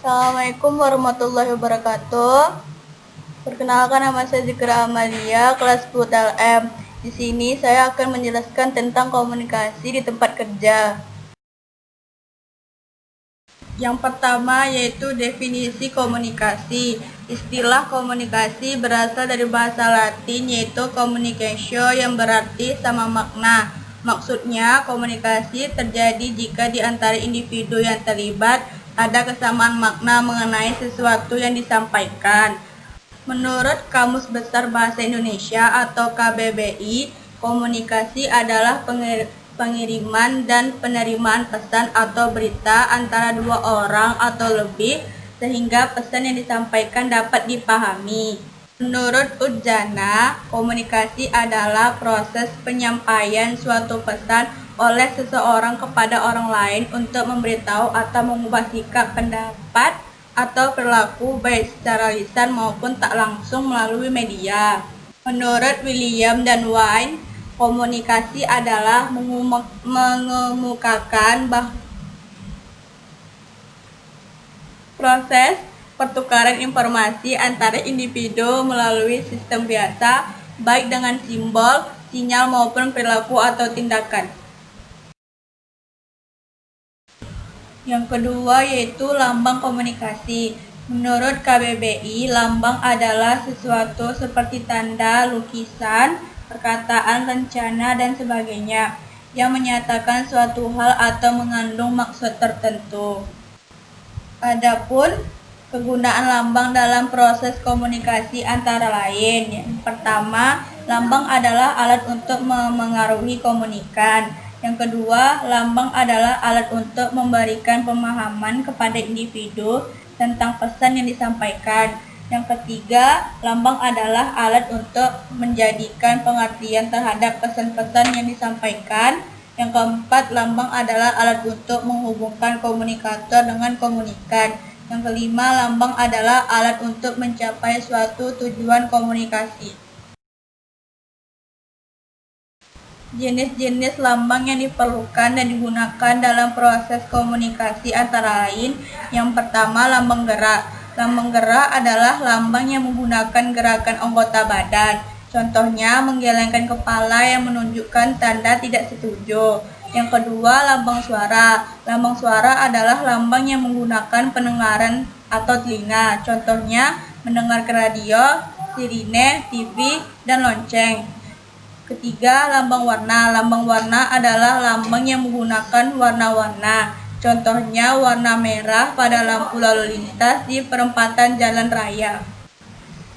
Assalamualaikum warahmatullahi wabarakatuh. Perkenalkan, nama saya Zikra Amalia, kelas 10 TLM. Di sini saya akan menjelaskan tentang komunikasi di tempat kerja. Yang pertama yaitu definisi komunikasi. Istilah komunikasi berasal dari bahasa Latin yaitu communicatio yang berarti sama makna. Maksudnya, komunikasi terjadi jika di antara individu yang terlibat ada kesamaan makna mengenai sesuatu yang disampaikan. Menurut Kamus Besar Bahasa Indonesia atau KBBI, komunikasi adalah pengiriman dan penerimaan pesan atau berita antara dua orang atau lebih sehingga pesan yang disampaikan dapat dipahami. Menurut Udjana, komunikasi adalah proses penyampaian suatu pesan oleh seseorang kepada orang lain untuk memberitahu atau mengubah sikap, pendapat, atau perilaku baik secara lisan maupun tak langsung melalui media. Menurut William dan Wine, komunikasi adalah mengemukakan proses pertukaran informasi antara individu melalui sistem biasa, baik dengan simbol, sinyal maupun perilaku atau tindakan. Yang kedua yaitu lambang komunikasi. Menurut KBBI, lambang adalah sesuatu seperti tanda, lukisan, perkataan, rencana, dan sebagainya yang menyatakan suatu hal atau mengandung maksud tertentu. Adapun kegunaan lambang dalam proses komunikasi antara lain. Yang pertama, lambang adalah alat untuk memengaruhi komunikan. Yang kedua, lambang adalah alat untuk memberikan pemahaman kepada individu tentang pesan yang disampaikan. Yang ketiga, lambang adalah alat untuk menjadikan pengertian terhadap pesan-pesan yang disampaikan. Yang keempat, lambang adalah alat untuk menghubungkan komunikator dengan komunikan. Yang kelima, lambang adalah alat untuk mencapai suatu tujuan komunikasi. Jenis-jenis lambang yang diperlukan dan digunakan dalam proses komunikasi antara lain. Yang pertama, lambang gerak. Lambang gerak adalah lambang yang menggunakan gerakan anggota badan. Contohnya, menggelengkan kepala yang menunjukkan tanda tidak setuju. Yang kedua, lambang suara. Lambang suara adalah lambang yang menggunakan pendengaran atau telinga. Contohnya, mendengar ke radio, sirine, TV, dan lonceng. Ketiga, lambang warna. Lambang warna adalah lambang yang menggunakan warna-warna. Contohnya, warna merah pada lampu lalu lintas di perempatan jalan raya.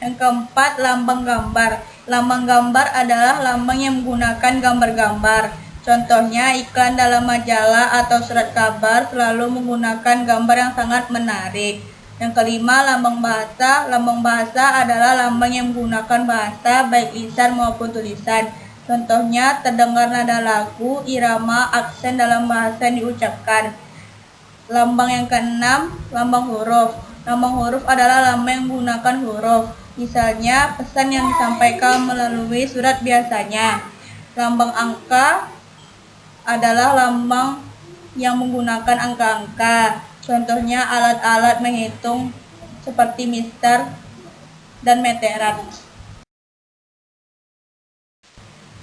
Yang keempat, lambang gambar. Lambang gambar adalah lambang yang menggunakan gambar-gambar. Contohnya, iklan dalam majalah atau surat kabar selalu menggunakan gambar yang sangat menarik. Yang kelima, lambang bahasa. Lambang bahasa adalah lambang yang menggunakan bahasa baik lisan maupun tulisan. Contohnya, terdengar nada lagu, irama, aksen dalam bahasa yang diucapkan. Lambang yang keenam, lambang huruf. Lambang huruf adalah lambang yang menggunakan huruf. Misalnya, pesan yang disampaikan melalui surat biasanya. Lambang angka adalah lambang yang menggunakan angka-angka. Contohnya, alat-alat menghitung seperti mister dan meteran.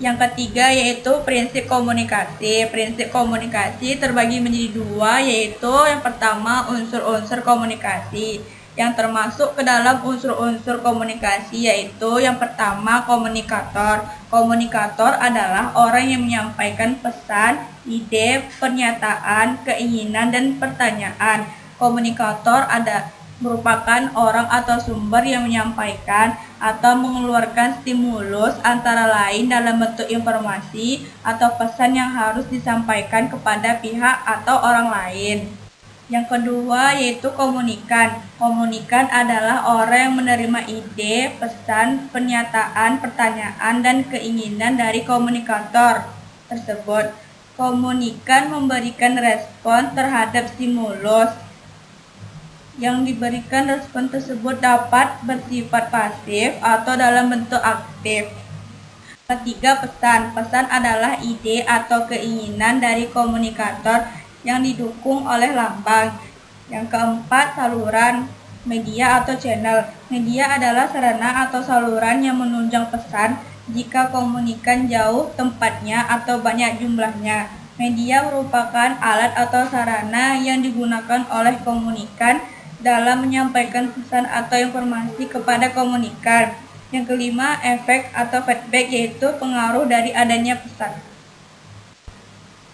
Yang ketiga yaitu prinsip komunikasi. Prinsip komunikasi terbagi menjadi dua, yaitu yang pertama unsur-unsur komunikasi yang termasuk ke dalam unsur-unsur komunikasi, yaitu yang pertama komunikator. Komunikator adalah orang yang menyampaikan pesan, ide, pernyataan, keinginan, dan pertanyaan. Komunikator merupakan orang atau sumber yang menyampaikan atau mengeluarkan stimulus antara lain dalam bentuk informasi atau pesan yang harus disampaikan kepada pihak atau orang lain. Yang kedua yaitu komunikan. Komunikan adalah orang yang menerima ide, pesan, pernyataan, pertanyaan, dan keinginan dari komunikator tersebut. Komunikan memberikan respon terhadap stimulus. Yang diberikan respon tersebut dapat bersifat pasif atau dalam bentuk aktif. Ketiga, pesan. Pesan adalah ide atau keinginan dari komunikator yang didukung oleh lambang. Yang keempat, saluran media atau channel. Media adalah sarana atau saluran yang menunjang pesan jika komunikan jauh tempatnya atau banyak jumlahnya. Media merupakan alat atau sarana yang digunakan oleh komunikan dalam menyampaikan pesan atau informasi kepada komunikan. Yang kelima, efek atau feedback, yaitu pengaruh dari adanya pesan.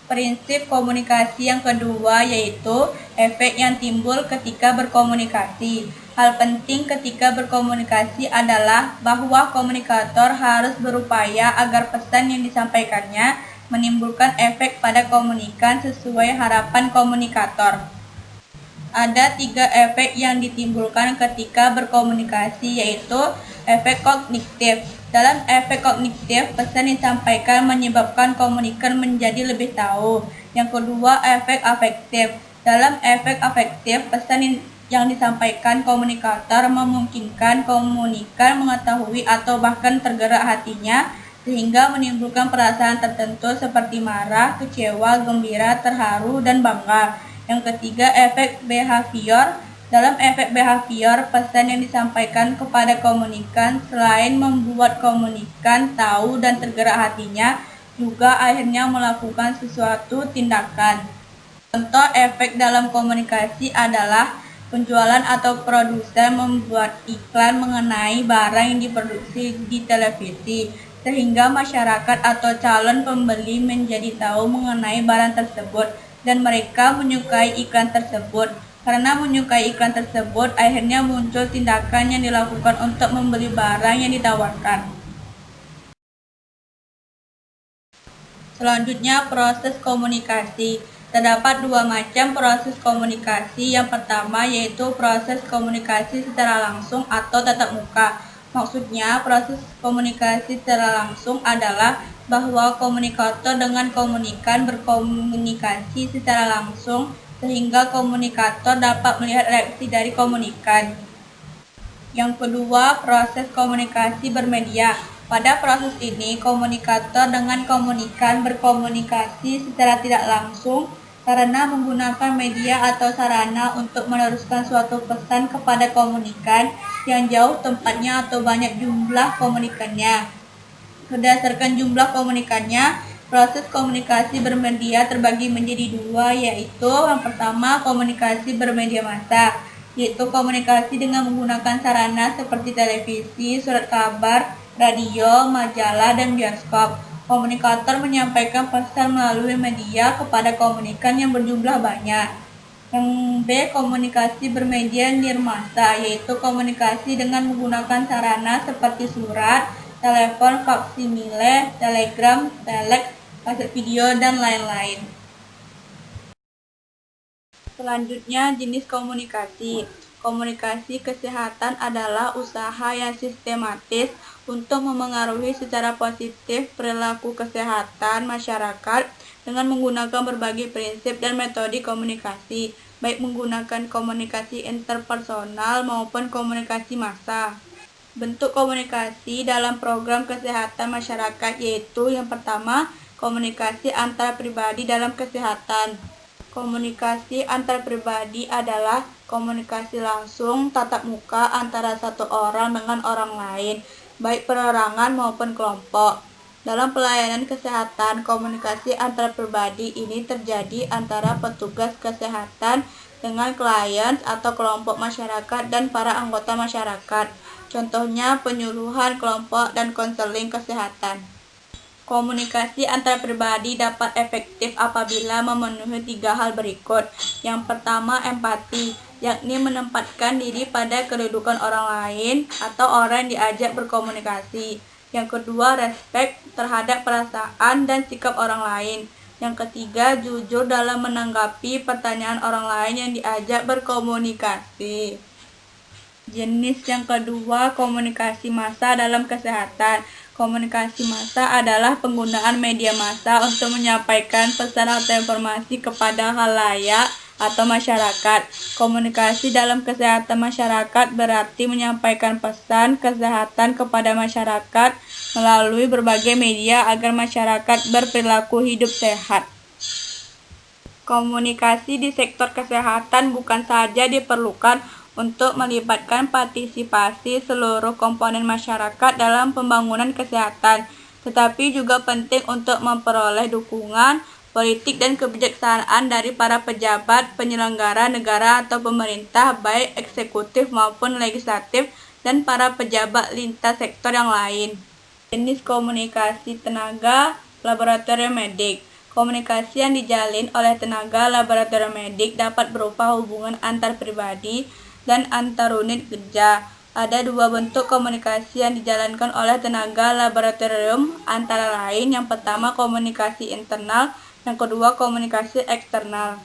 Prinsip komunikasi yang kedua yaitu efek yang timbul ketika berkomunikasi. Hal penting ketika berkomunikasi adalah bahwa komunikator harus berupaya agar pesan yang disampaikannya menimbulkan efek pada komunikan sesuai harapan komunikator. Ada 3 efek yang ditimbulkan ketika berkomunikasi, yaitu efek kognitif. Dalam efek kognitif, pesan disampaikan menyebabkan komunikan menjadi lebih tahu. Yang kedua, efek afektif. Dalam efek afektif, pesan yang disampaikan komunikator memungkinkan komunikan mengetahui atau bahkan tergerak hatinya, sehingga menimbulkan perasaan tertentu seperti marah, kecewa, gembira, terharu, dan bangga. Yang ketiga, efek behavior. Dalam efek behavior, pesan yang disampaikan kepada komunikan selain membuat komunikan tahu dan tergerak hatinya, juga akhirnya melakukan sesuatu tindakan. Contoh efek dalam komunikasi adalah penjualan atau produsen membuat iklan mengenai barang yang diproduksi di televisi, sehingga masyarakat atau calon pembeli menjadi tahu mengenai barang tersebut dan mereka menyukai iklan tersebut. Karena menyukai iklan tersebut, akhirnya muncul tindakan yang dilakukan untuk membeli barang yang ditawarkan. Selanjutnya, proses komunikasi. Terdapat 2 macam proses komunikasi. Yang pertama yaitu proses komunikasi secara langsung atau tatap muka. Maksudnya, proses komunikasi secara langsung adalah bahwa komunikator dengan komunikan berkomunikasi secara langsung sehingga komunikator dapat melihat reaksi dari komunikan. Yang kedua, proses komunikasi bermedia. Pada proses ini, komunikator dengan komunikan berkomunikasi secara tidak langsung karena menggunakan media atau sarana untuk meneruskan suatu pesan kepada komunikan yang jauh tempatnya atau banyak jumlah komunikannya. Berdasarkan jumlah komunikannya, proses komunikasi bermedia terbagi menjadi 2, yaitu yang pertama komunikasi bermedia massa, yaitu komunikasi dengan menggunakan sarana seperti televisi, surat kabar, radio, majalah, dan bioskop. Komunikator menyampaikan pesan melalui media kepada komunikan yang berjumlah banyak. Yang B, komunikasi bermedia nirmasa, yaitu komunikasi dengan menggunakan sarana seperti surat, telepon, faksimile, telegram, telex, kaset video, dan lain-lain. Selanjutnya, jenis komunikasi. Komunikasi kesehatan adalah usaha yang sistematis untuk memengaruhi secara positif perilaku kesehatan masyarakat dengan menggunakan berbagai prinsip dan metode komunikasi, baik menggunakan komunikasi interpersonal maupun komunikasi massa. Bentuk komunikasi dalam program kesehatan masyarakat yaitu yang pertama, komunikasi antar pribadi dalam kesehatan. Komunikasi antar pribadi adalah komunikasi langsung tatap muka antara satu orang dengan orang lain, baik perorangan maupun kelompok. Dalam pelayanan kesehatan, komunikasi antar pribadi ini terjadi antara petugas kesehatan dengan klien atau kelompok masyarakat dan para anggota masyarakat. Contohnya penyuluhan kelompok dan konseling kesehatan. Komunikasi antar pribadi dapat efektif apabila memenuhi 3 hal berikut. Yang pertama, empati, yakni menempatkan diri pada kedudukan orang lain atau orang yang diajak berkomunikasi. Yang kedua, respek terhadap perasaan dan sikap orang lain. Yang ketiga, jujur dalam menanggapi pertanyaan orang lain yang diajak berkomunikasi. Jenis yang kedua, komunikasi massa dalam kesehatan. Komunikasi massa adalah penggunaan media massa untuk menyampaikan pesan atau informasi kepada khalayak atau masyarakat. Komunikasi dalam kesehatan masyarakat berarti menyampaikan pesan kesehatan kepada masyarakat melalui berbagai media agar masyarakat berperilaku hidup sehat. Komunikasi di sektor kesehatan bukan saja diperlukan untuk melibatkan partisipasi seluruh komponen masyarakat dalam pembangunan kesehatan, tetapi juga penting untuk memperoleh dukungan politik dan kebijaksanaan dari para pejabat, penyelenggara negara atau pemerintah, baik eksekutif maupun legislatif, dan para pejabat lintas sektor yang lain. Jenis komunikasi tenaga laboratorium medik. Komunikasi yang dijalin oleh tenaga laboratorium medik dapat berupa hubungan antar pribadi dan antar unit kerja. Ada dua bentuk komunikasi yang dijalankan oleh tenaga laboratorium, antara lain yang pertama komunikasi internal, yang kedua komunikasi eksternal.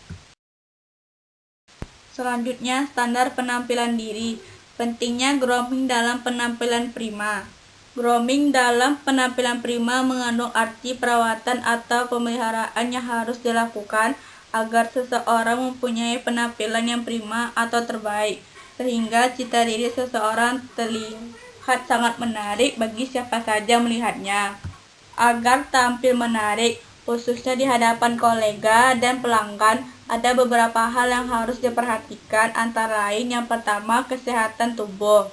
Selanjutnya, standar penampilan diri. Pentingnya grooming dalam penampilan prima. Grooming dalam penampilan prima mengandung arti perawatan atau pemeliharaan yang harus dilakukan agar seseorang mempunyai penampilan yang prima atau terbaik, sehingga citra diri seseorang terlihat sangat menarik bagi siapa saja melihatnya. Agar tampil menarik, khususnya di hadapan kolega dan pelanggan, ada beberapa hal yang harus diperhatikan, antara lain yang pertama kesehatan tubuh.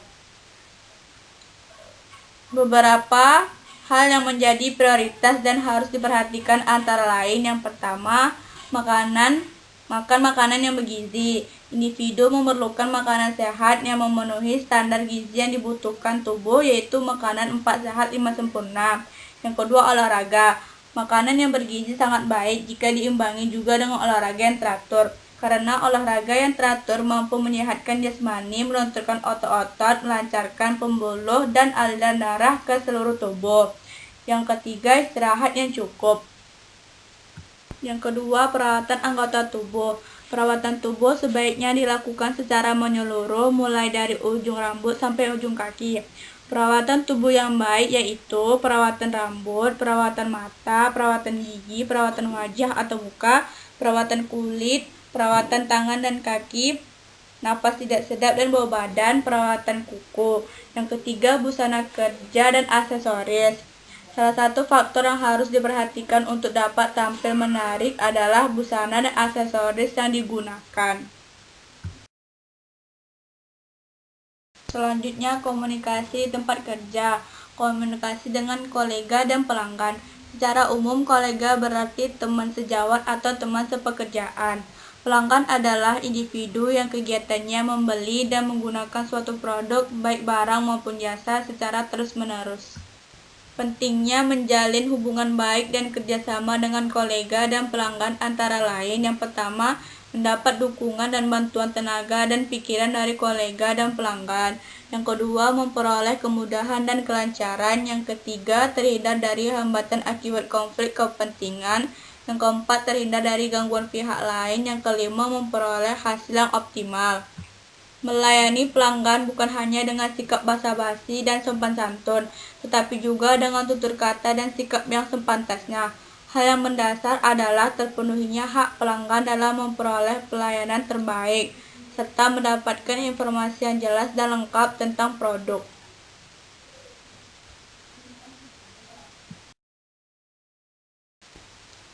Beberapa hal yang menjadi prioritas dan harus diperhatikan antara lain yang pertama, makan makanan yang bergizi. Individu memerlukan makanan sehat yang memenuhi standar gizi yang dibutuhkan tubuh, yaitu makanan 4 sehat 5 sempurna. Yang kedua, olahraga. Makanan yang bergizi sangat baik jika diimbangi juga dengan olahraga yang teratur, karena olahraga yang teratur mampu menyehatkan jasmani, melunturkan otot-otot, melancarkan pembuluh dan aliran darah ke seluruh tubuh. Yang ketiga, istirahat yang cukup. Yang kedua, perawatan anggota tubuh. Perawatan tubuh sebaiknya dilakukan secara menyeluruh, mulai dari ujung rambut sampai ujung kaki. Perawatan tubuh yang baik yaitu perawatan rambut, perawatan mata, perawatan gigi, perawatan wajah atau muka, perawatan kulit, perawatan tangan dan kaki, napas tidak sedap dan bau badan, perawatan kuku. Yang ketiga, busana kerja dan aksesoris. Salah satu faktor yang harus diperhatikan untuk dapat tampil menarik adalah busana dan aksesoris yang digunakan. Selanjutnya, komunikasi tempat kerja. Komunikasi dengan kolega dan pelanggan. Secara umum, kolega berarti teman sejawat atau teman sepekerjaan. Pelanggan adalah individu yang kegiatannya membeli dan menggunakan suatu produk, baik barang maupun jasa, secara terus-menerus. Pentingnya menjalin hubungan baik dan kerjasama dengan kolega dan pelanggan antara lain yang pertama, mendapat dukungan dan bantuan tenaga dan pikiran dari kolega dan pelanggan. Yang kedua, memperoleh kemudahan dan kelancaran. Yang ketiga, terhindar dari hambatan akibat konflik kepentingan. Yang keempat, terhindar dari gangguan pihak lain. Yang kelima, memperoleh hasil yang optimal. Melayani pelanggan bukan hanya dengan sikap basa-basi dan sopan santun, tetapi juga dengan tutur kata dan sikap yang sepantasnya. Hal yang mendasar adalah terpenuhinya hak pelanggan dalam memperoleh pelayanan terbaik, serta mendapatkan informasi yang jelas dan lengkap tentang produk.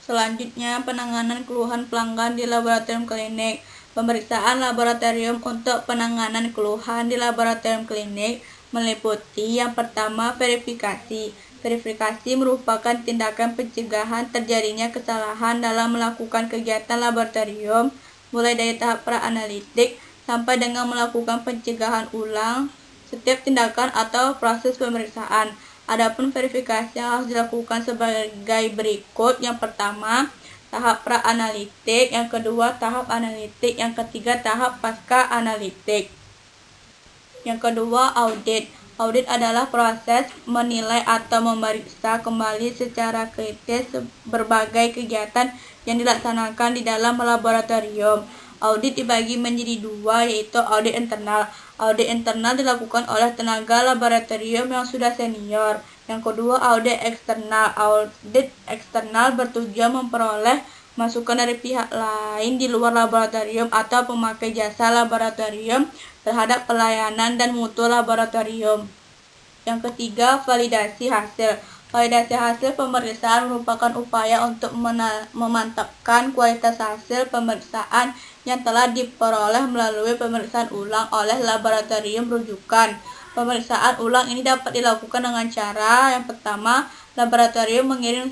Selanjutnya, penanganan keluhan pelanggan di laboratorium klinik. Pemeriksaan laboratorium untuk penanganan keluhan di laboratorium klinik meliputi yang pertama, verifikasi. Verifikasi merupakan tindakan pencegahan terjadinya kesalahan dalam melakukan kegiatan laboratorium, mulai dari tahap pra-analitik sampai dengan melakukan pencegahan ulang setiap tindakan atau proses pemeriksaan. Adapun verifikasi yang harus dilakukan sebagai berikut. Yang pertama, tahap pra-analitik, yang kedua tahap analitik, yang ketiga tahap pasca analitik. Yang kedua, audit. Audit adalah proses menilai atau memeriksa kembali secara kritis berbagai kegiatan yang dilaksanakan di dalam laboratorium. Audit dibagi menjadi dua, yaitu audit internal. Audit internal dilakukan oleh tenaga laboratorium yang sudah senior. Yang kedua, audit eksternal. Audit eksternal bertujuan memperoleh masukan dari pihak lain di luar laboratorium atau pemakai jasa laboratorium terhadap pelayanan dan mutu laboratorium. Yang ketiga, validasi hasil. Validasi hasil pemeriksaan merupakan upaya untuk memantapkan kualitas hasil pemeriksaan yang telah diperoleh melalui pemeriksaan ulang oleh laboratorium rujukan. Pemeriksaan ulang ini dapat dilakukan dengan cara yang pertama, laboratorium mengirim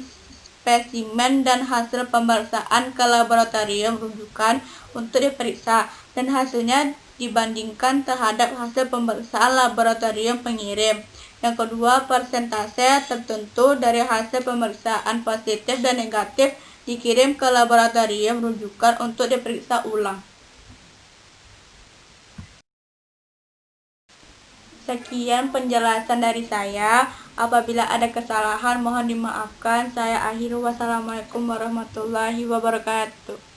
spesimen dan hasil pemeriksaan ke laboratorium rujukan untuk diperiksa dan hasilnya dibandingkan terhadap hasil pemeriksaan laboratorium pengirim. Yang kedua, persentase tertentu dari hasil pemeriksaan positif dan negatif dikirim ke laboratorium rujukan untuk diperiksa ulang. Sekian penjelasan dari saya. Apabila ada kesalahan mohon dimaafkan. Saya akhiri. Wassalamualaikum warahmatullahi wabarakatuh.